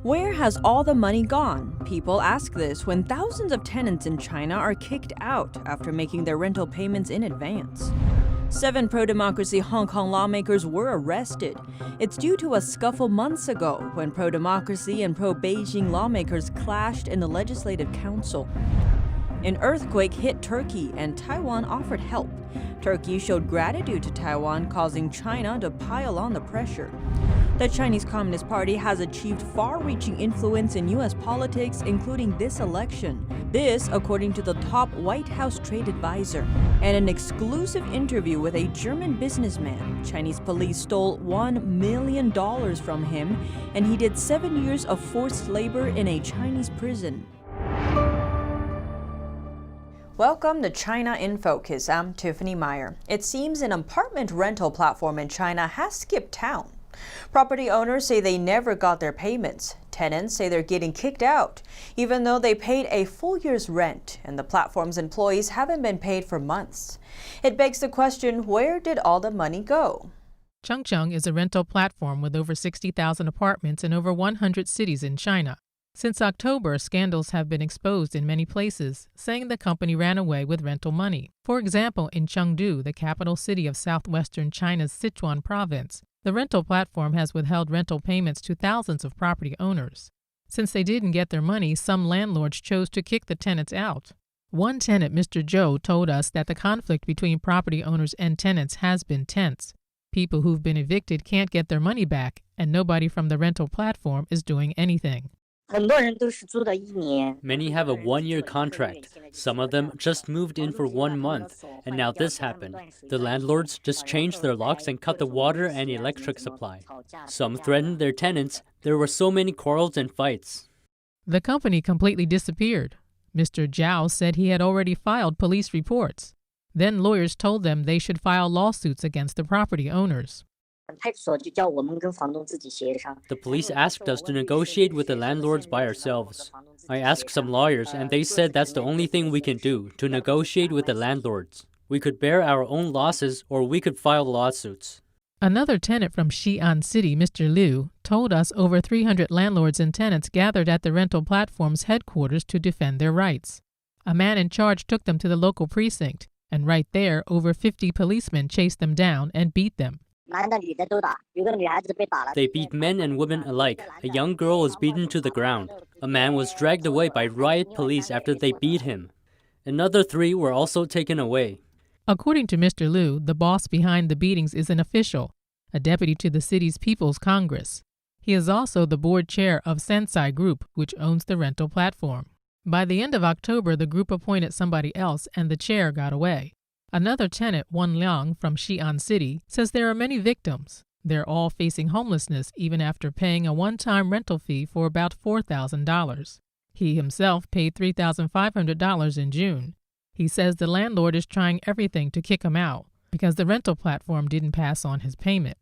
Where has all the money gone? People ask this when thousands of tenants in China are kicked out after making their rental payments in advance. 7 pro-democracy Hong Kong lawmakers were arrested. It's due to a scuffle months ago when pro-democracy and pro-Beijing lawmakers clashed in the Legislative Council. An earthquake hit Turkey and Taiwan offered help. Turkey showed gratitude to Taiwan, causing China to pile on the pressure. The Chinese Communist Party has achieved far-reaching influence in U.S. politics, including this election. This, according to the top White House trade advisor. And an exclusive interview with a German businessman. Chinese police stole $1 million from him, and he did 7 years of forced labor in a Chinese prison. Welcome to China in Focus. I'm Tiffany Meyer. It seems an apartment rental platform in China has skipped town. Property owners say they never got their payments. Tenants say they're getting kicked out, even though they paid a full year's rent, and the platform's employees haven't been paid for months. It begs the question, where did all the money go? Chungchung is a rental platform with over 60,000 apartments in over 100 cities in China. Since October, scandals have been exposed in many places, saying the company ran away with rental money. For example, in Chengdu, the capital city of southwestern China's Sichuan province, the rental platform has withheld rental payments to thousands of property owners. Since they didn't get their money, some landlords chose to kick the tenants out. One tenant, Mr. Zhou, told us that the conflict between property owners and tenants has been tense. People who've been evicted can't get their money back, and nobody from the rental platform is doing anything. Many have a one-year contract. Some of them just moved in for 1 month, and now this happened. The landlords just changed their locks and cut the water and electric supply. Some threatened their tenants. There were so many quarrels and fights. The company completely disappeared. Mr. Zhao said he had already filed police reports. Then lawyers told them they should file lawsuits against the property owners. The police asked us to negotiate with the landlords by ourselves. I asked some lawyers, and they said that's the only thing we can do, to negotiate with the landlords. We could bear our own losses, or we could file lawsuits. Another tenant from Xi'an City, Mr. Liu, told us over 300 landlords and tenants gathered at the rental platform's headquarters to defend their rights. A man in charge took them to the local precinct, and right there, over 50 policemen chased them down and beat them. They beat men and women alike. A young girl was beaten to the ground. A man was dragged away by riot police after they beat him. Another 3 were also taken away. According to Mr. Liu, the boss behind the beatings is an official, a deputy to the city's People's Congress. He is also the board chair of Sensai Group, which owns the rental platform. By the end of October, the group appointed somebody else and the chair got away. Another tenant, Wan Liang from Xi'an City, says there are many victims. They're all facing homelessness even after paying a one-time rental fee for about $4,000. He himself paid $3,500 in June. He says the landlord is trying everything to kick him out because the rental platform didn't pass on his payment.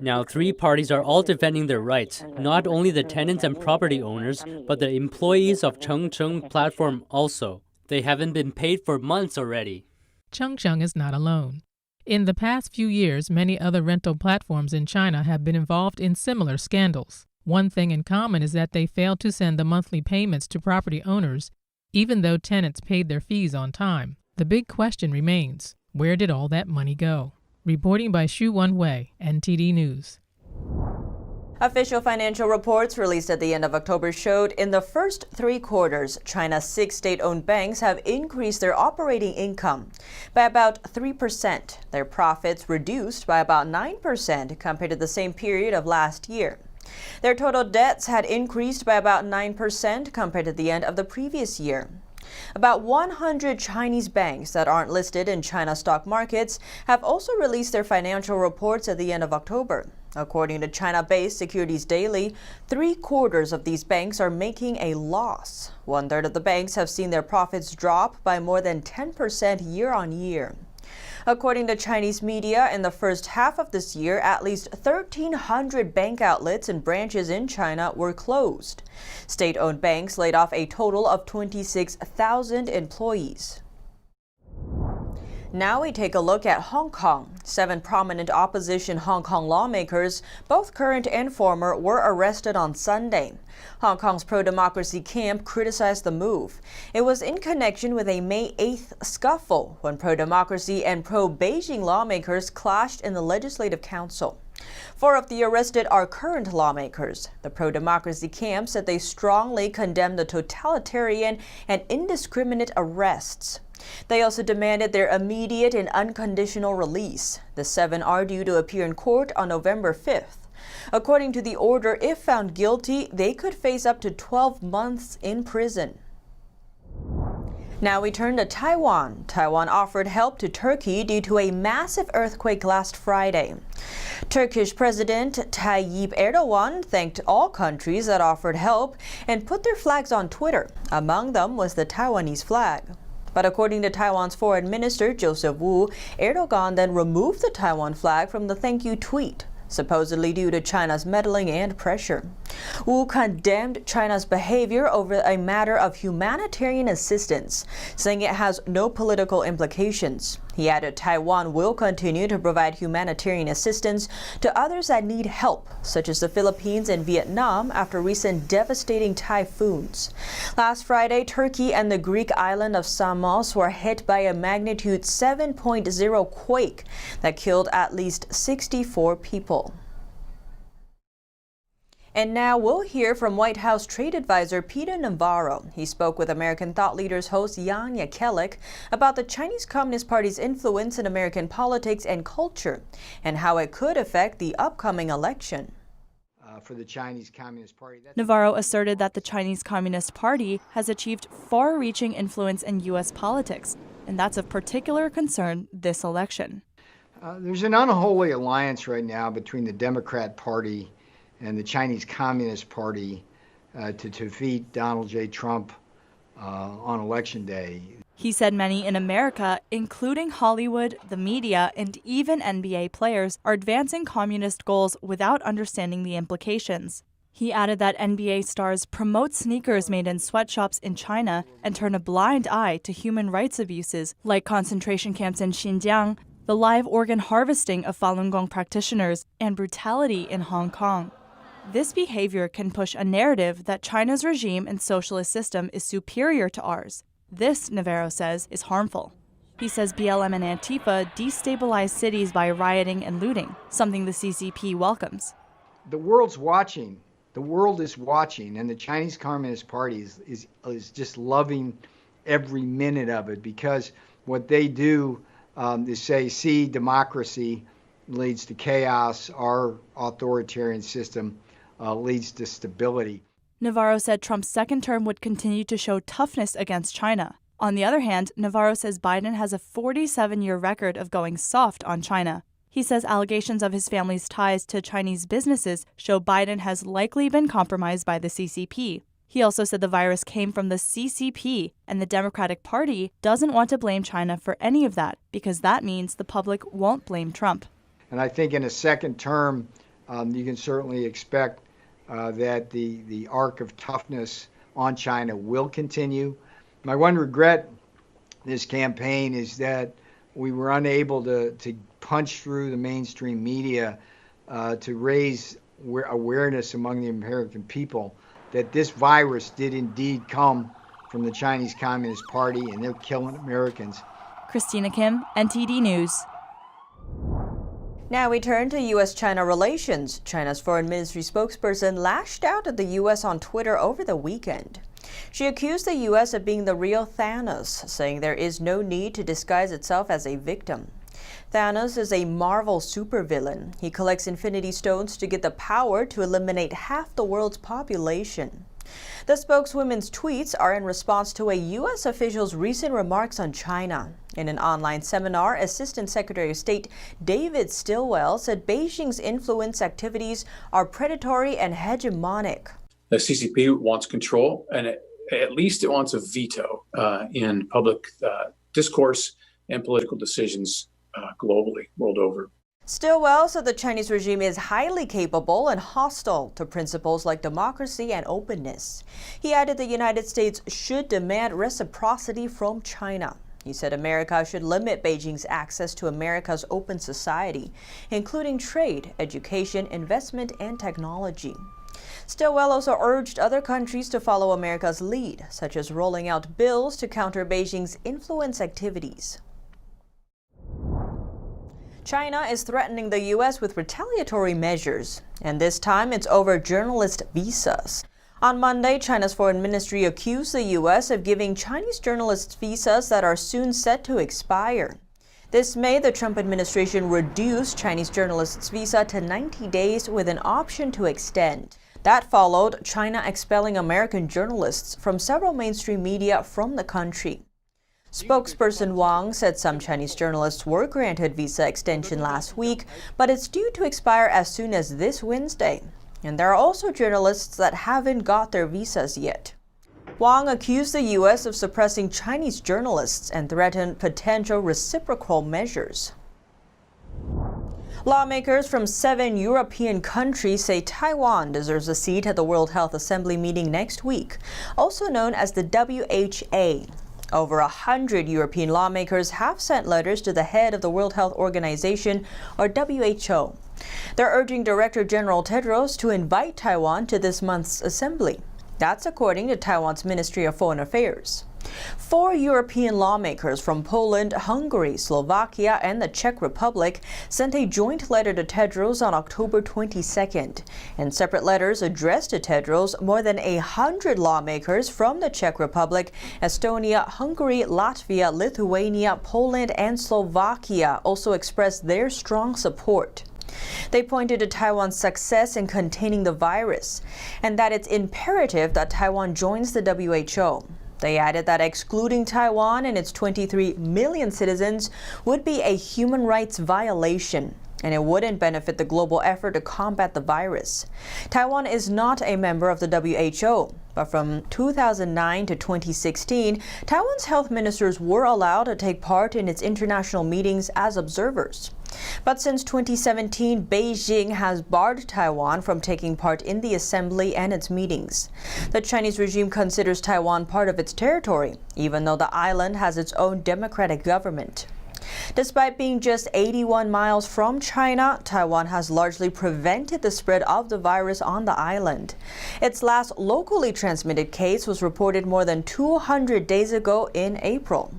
Now 3 parties are all defending their rights, not only the tenants and property owners, but the employees of Chungchung platform also. They haven't been paid for months already. Chungchung is not alone. In the past few years, many other rental platforms in China have been involved in similar scandals. One thing in common is that they failed to send the monthly payments to property owners, even though tenants paid their fees on time. The big question remains, where did all that money go? Reporting by Xu Wenwei, NTD News. Official financial reports released at the end of October showed in the first 3 quarters, China's 6 state-owned banks have increased their operating income by about 3%. Their profits reduced by about 9% compared to the same period of last year. Their total debts had increased by about 9% compared to the end of the previous year. About 100 Chinese banks that aren't listed in China's stock markets have also released their financial reports at the end of October. According to China-based Securities Daily, 3/4 of these banks are making a loss. 1/3 of the banks have seen their profits drop by more than 10% year-on-year. According to Chinese media, in the first half of this year, at least 1,300 bank outlets and branches in China were closed. State-owned banks laid off a total of 26,000 employees. Now we take a look at Hong Kong. 7 prominent opposition Hong Kong lawmakers, both current and former, were arrested on Sunday. Hong Kong's pro-democracy camp criticized the move. It was in connection with a May 8th scuffle when pro-democracy and pro-Beijing lawmakers clashed in the Legislative Council. 4 of the arrested are current lawmakers. The pro-democracy camp said they strongly condemned the totalitarian and indiscriminate arrests. They also demanded their immediate and unconditional release. The 7 are due to appear in court on November 5th. According to the order, if found guilty, they could face up to 12 months in prison. Now we turn to Taiwan. Taiwan offered help to Turkey due to a massive earthquake last Friday. Turkish President Tayyip Erdogan thanked all countries that offered help and put their flags on Twitter. Among them was the Taiwanese flag. But according to Taiwan's foreign minister Joseph Wu, Erdogan then removed the Taiwan flag from the thank you tweet, supposedly due to China's meddling and pressure. Wu condemned China's behavior over a matter of humanitarian assistance, saying it has no political implications. He added Taiwan will continue to provide humanitarian assistance to others that need help, such as the Philippines and Vietnam after recent devastating typhoons. Last Friday, Turkey and the Greek island of Samos were hit by a magnitude 7.0 quake that killed at least 64 people. And now we'll hear from White House trade advisor Peter Navarro. He spoke with American Thought Leaders host Jan Jekielek about the Chinese Communist Party's influence in American politics and culture and how it could affect the upcoming election. For the Chinese Communist Party, Navarro asserted that the Chinese Communist Party has achieved far-reaching influence in U.S. politics, and that's of particular concern this election. There's an unholy alliance right now between the Democrat Party and the Chinese Communist Party to defeat Donald J. Trump on Election Day. He said many in America, including Hollywood, the media, and even NBA players, are advancing communist goals without understanding the implications. He added that NBA stars promote sneakers made in sweatshops in China and turn a blind eye to human rights abuses like concentration camps in Xinjiang, the live organ harvesting of Falun Gong practitioners, and brutality in Hong Kong. This behavior can push a narrative that China's regime and socialist system is superior to ours. This, Navarro says, is harmful. He says BLM and Antifa destabilize cities by rioting and looting, something the CCP welcomes. The world's watching. The world is watching, and the Chinese Communist Party is just loving every minute of it, because what they do is say, see, democracy leads to chaos, our authoritarian system leads to stability. Navarro said Trump's second term would continue to show toughness against China. On the other hand, Navarro says Biden has a 47-year record of going soft on China. He says allegations of his family's ties to Chinese businesses show Biden has likely been compromised by the CCP. He also said the virus came from the CCP, and the Democratic Party doesn't want to blame China for any of that, because that means the public won't blame Trump. And I think in a second term, you can certainly expect that the arc of toughness on China will continue. My one regret this campaign is that we were unable to punch through the mainstream media to raise awareness among the American people that this virus did indeed come from the Chinese Communist Party and they're killing Americans. Christina Kim, NTD News. Now we turn to U.S.-China relations. China's foreign ministry spokesperson lashed out at the U.S. on Twitter over the weekend. She accused the U.S. of being the real Thanos, saying there is no need to disguise itself as a victim. Thanos is a Marvel supervillain. He collects Infinity Stones to get the power to eliminate half the world's population. The spokeswoman's tweets are in response to a U.S. official's recent remarks on China. In an online seminar, Assistant Secretary of State David Stilwell said Beijing's influence activities are predatory and hegemonic. The CCP wants control, and at least it wants a veto in public discourse and political decisions globally, world over. Stilwell said the Chinese regime is highly capable and hostile to principles like democracy and openness. He added the United States should demand reciprocity from China. He said America should limit Beijing's access to America's open society, including trade, education, investment, and technology. Stilwell also urged other countries to follow America's lead, such as rolling out bills to counter Beijing's influence activities. China is threatening the U.S. with retaliatory measures, and this time it's over journalist visas. On Monday, China's foreign ministry accused the U.S. of giving Chinese journalists visas that are soon set to expire. This May, the Trump administration reduced Chinese journalists' visa to 90 days with an option to extend. That followed China expelling American journalists from several mainstream media from the country. Spokesperson Wang said some Chinese journalists were granted visa extension last week, but it's due to expire as soon as this Wednesday. And there are also journalists that haven't got their visas yet. Wang accused the U.S. of suppressing Chinese journalists and threatened potential reciprocal measures. Lawmakers from 7 European countries say Taiwan deserves a seat at the World Health Assembly meeting next week, also known as the WHA. Over 100 European lawmakers have sent letters to the head of the World Health Organization, or WHO. They're urging Director General Tedros to invite Taiwan to this month's assembly. That's according to Taiwan's Ministry of Foreign Affairs. 4 European lawmakers from Poland, Hungary, Slovakia, and the Czech Republic sent a joint letter to Tedros on October 22nd. In separate letters addressed to Tedros, more than 100 lawmakers from the Czech Republic, Estonia, Hungary, Latvia, Lithuania, Poland, and Slovakia also expressed their strong support. They pointed to Taiwan's success in containing the virus and that it's imperative that Taiwan joins the WHO. They added that excluding Taiwan and its 23 million citizens would be a human rights violation, and it wouldn't benefit the global effort to combat the virus. Taiwan is not a member of the WHO, but from 2009 to 2016, Taiwan's health ministers were allowed to take part in its international meetings as observers. But since 2017, Beijing has barred Taiwan from taking part in the assembly and its meetings. The Chinese regime considers Taiwan part of its territory, even though the island has its own democratic government. Despite being just 81 miles from China, Taiwan has largely prevented the spread of the virus on the island. Its last locally transmitted case was reported more than 200 days ago in April.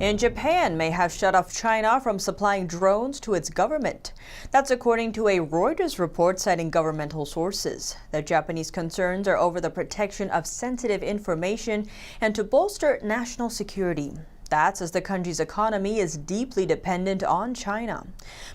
And Japan may have shut off China from supplying drones to its government. That's according to a Reuters report citing governmental sources. The Japanese concerns are over the protection of sensitive information and to bolster national security. That's as the country's economy is deeply dependent on China.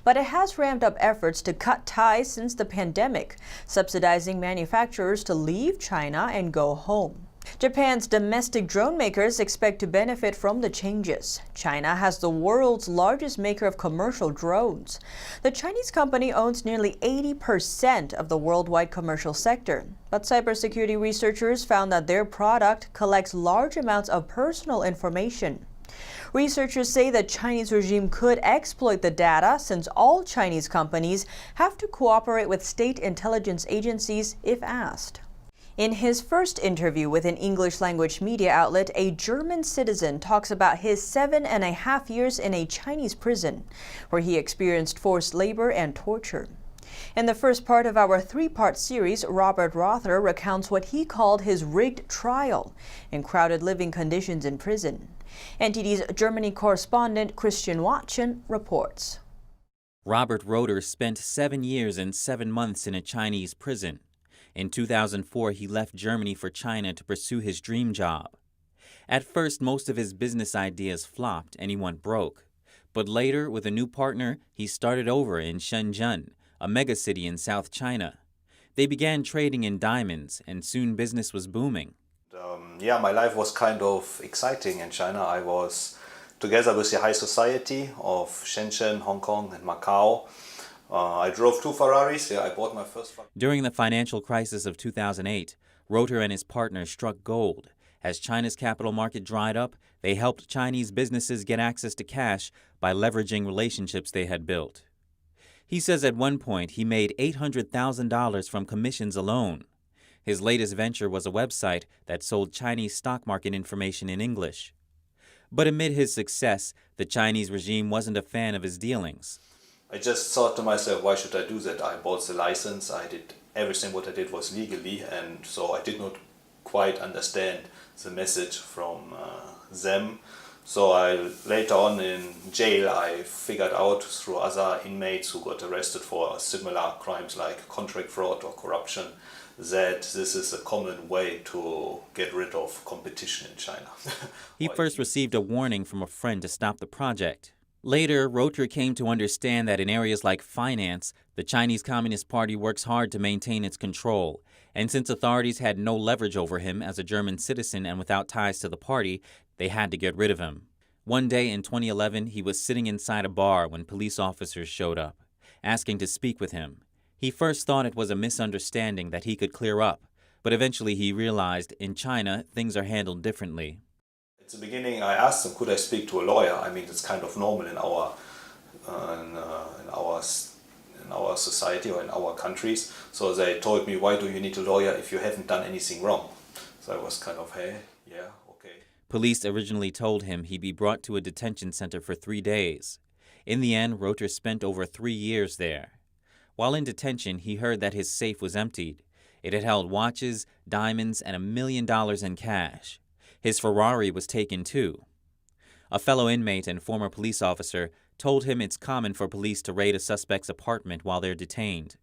But it has ramped up efforts to cut ties since the pandemic, subsidizing manufacturers to leave China and go home. Japan's domestic drone makers expect to benefit from the changes. China has the world's largest maker of commercial drones. The Chinese company owns nearly 80% of the worldwide commercial sector. But cybersecurity researchers found that their product collects large amounts of personal information. Researchers say the Chinese regime could exploit the data since all Chinese companies have to cooperate with state intelligence agencies if asked. In his first interview with an English-language media outlet, a German citizen talks about his 7.5 years in a Chinese prison, where he experienced forced labor and torture. In the first part of our 3-part series, Robert Rother recounts what he called his rigged trial in crowded living conditions in prison. NTD's Germany correspondent Christian Watson reports. Robert Rother spent 7 years and 7 months in a Chinese prison. In 2004, he left Germany for China to pursue his dream job. At first, most of his business ideas flopped and he went broke. But later, with a new partner, he started over in Shenzhen, a megacity in South China. They began trading in diamonds, and soon business was booming. My life was kind of exciting in China. I was together with the high society of Shenzhen, Hong Kong, and Macau. I drove 2 Ferraris. I bought my first Ferrari. During the financial crisis of 2008, Rother and his partner struck gold. As China's capital market dried up, they helped Chinese businesses get access to cash by leveraging relationships they had built. He says at one point he made $800,000 from commissions alone. His latest venture was a website that sold Chinese stock market information in English. But amid his success, the Chinese regime wasn't a fan of his dealings. I just thought to myself, why should I do that? I bought the license, I did everything what I did was legally, and so I did not quite understand the message from them. So later on in jail, I figured out through other inmates who got arrested for similar crimes like contract fraud or corruption that this is a common way to get rid of competition in China. He first received a warning from a friend to stop the project. Later, Rother came to understand that in areas like finance, the Chinese Communist Party works hard to maintain its control, and since authorities had no leverage over him as a German citizen and without ties to the party, they had to get rid of him. One day in 2011, he was sitting inside a bar when police officers showed up, asking to speak with him. He first thought it was a misunderstanding that he could clear up, but eventually he realized in China, things are handled differently. At the beginning, I asked them, could I speak to a lawyer? I mean, it's kind of normal in our society or in our countries. So they told me, why do you need a lawyer if you haven't done anything wrong? So I was kind of, hey, yeah, okay. Police originally told him he'd be brought to a detention center for 3 days. In the end, Rother spent over 3 years there. While in detention, he heard that his safe was emptied. It had held watches, diamonds, and $1 million in cash. His Ferrari was taken too. A fellow inmate and former police officer told him it's common for police to raid a suspect's apartment while they're detained.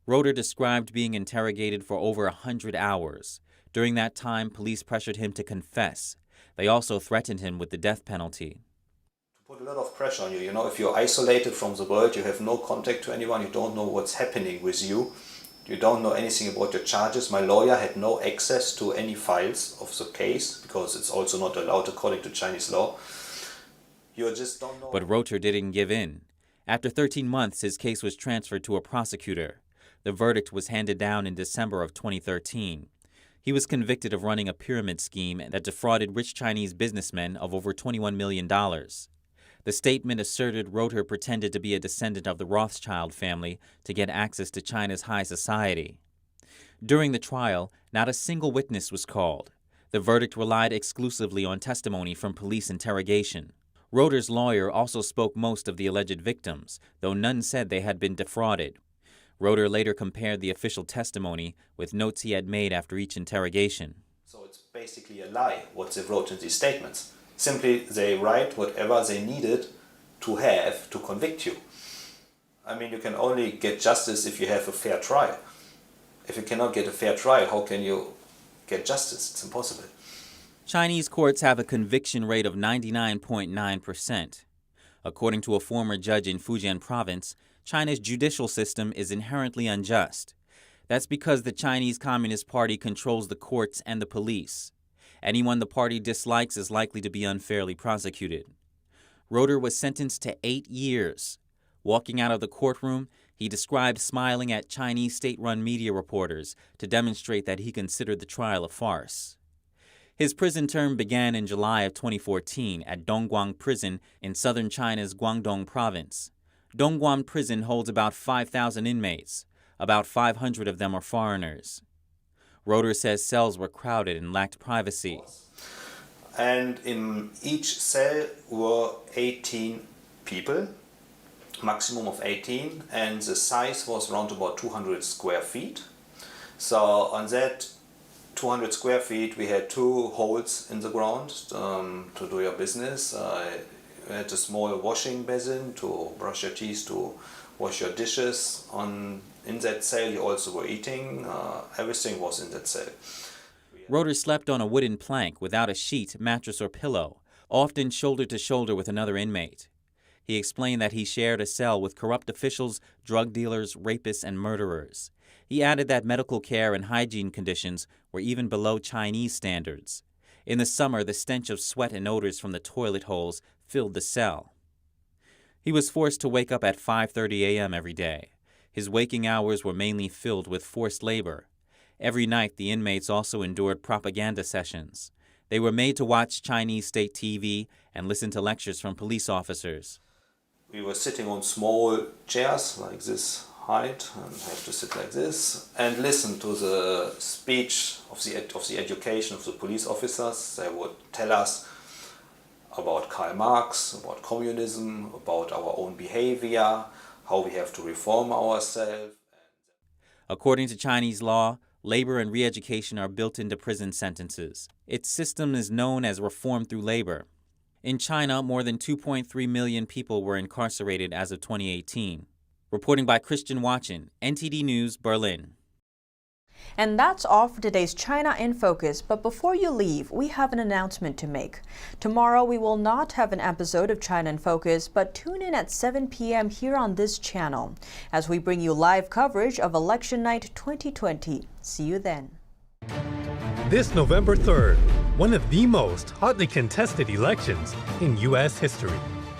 Rother described being interrogated for over 100 hours. During that time, police pressured him to confess. They also threatened him with the death penalty. Put a lot of pressure on you. You know, if you're isolated from the world, you have no contact to anyone, you don't know what's happening with you, you don't know anything about your charges. My lawyer had no access to any files of the case because it's also not allowed according to Chinese law. You just don't know. But Rother didn't give in. After 13 months, his case was transferred to a prosecutor. The verdict was handed down in December of 2013. He was convicted of running a pyramid scheme that defrauded rich Chinese businessmen of over $21 million. The statement asserted Rother pretended to be a descendant of the Rothschild family to get access to China's high society. During the trial, not a single witness was called. The verdict relied exclusively on testimony from police interrogation. Rother's lawyer also spoke most of the alleged victims, though none said they had been defrauded. Rother later compared the official testimony with notes he had made after each interrogation. So it's basically a lie what they wrote in these statements. Simply, they write whatever they needed to have to convict you. I mean, you can only get justice if you have a fair trial. If you cannot get a fair trial, how can you get justice? It's impossible. Chinese courts have a conviction rate of 99.9%. According to a former judge in Fujian province, China's judicial system is inherently unjust. That's because the Chinese Communist Party controls the courts and the police. Anyone the party dislikes is likely to be unfairly prosecuted. Rother was sentenced to 8 years. Walking out of the courtroom, he described smiling at Chinese state-run media reporters to demonstrate that he considered the trial a farce. His prison term began in July of 2014 at Dongguan Prison in southern China's Guangdong province. Dongguan Prison holds about 5,000 inmates. About 500 of them are foreigners. Rother says cells were crowded and lacked privacy. And in each cell were 18 people, maximum of 18, and the size was around about 200 square feet. So on that 200 square feet we had 2 holes in the ground to do your business. You had a small washing basin to brush your teeth, to wash your dishes. In that cell you also were eating. Everything was in that cell. Rother slept on a wooden plank without a sheet, mattress, or pillow, often shoulder to shoulder with another inmate. He explained that he shared a cell with corrupt officials, drug dealers, rapists, and murderers. He added that medical care and hygiene conditions were even below Chinese standards. In the summer, the stench of sweat and odors from the toilet holes filled the cell. He was forced to wake up at 5:30 a.m. every day. His waking hours were mainly filled with forced labor. Every night, the inmates also endured propaganda sessions. They were made to watch Chinese state TV and listen to lectures from police officers. We were sitting on small chairs like this height, and have to sit like this and listen to the speech of the education of the police officers. They would tell us about Karl Marx, about communism, about our own behavior, how we have to reform ourselves. According to Chinese law, labor and re-education are built into prison sentences. Its system is known as reform through labor. In China, more than 2.3 million people were incarcerated as of 2018. Reporting by Christian Watchin, NTD News, Berlin. And that's all for today's China in Focus. But before you leave, we have an announcement to make. Tomorrow, we will not have an episode of China in Focus, but tune in at 7 p.m. here on this channel as we bring you live coverage of Election Night 2020. See you then. This November 3rd, one of the most hotly contested elections in U.S. history.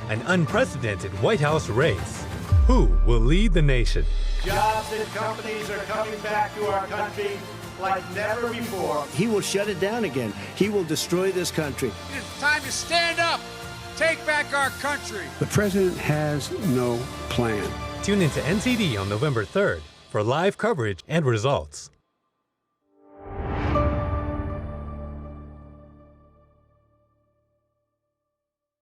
An unprecedented White House race. Who will lead the nation? Jobs and companies are coming back to our country like never before. He will shut it down again. He will destroy this country. It's time to stand up, take back our country. The president has no plan. Tune into NTD on November 3rd for live coverage and results.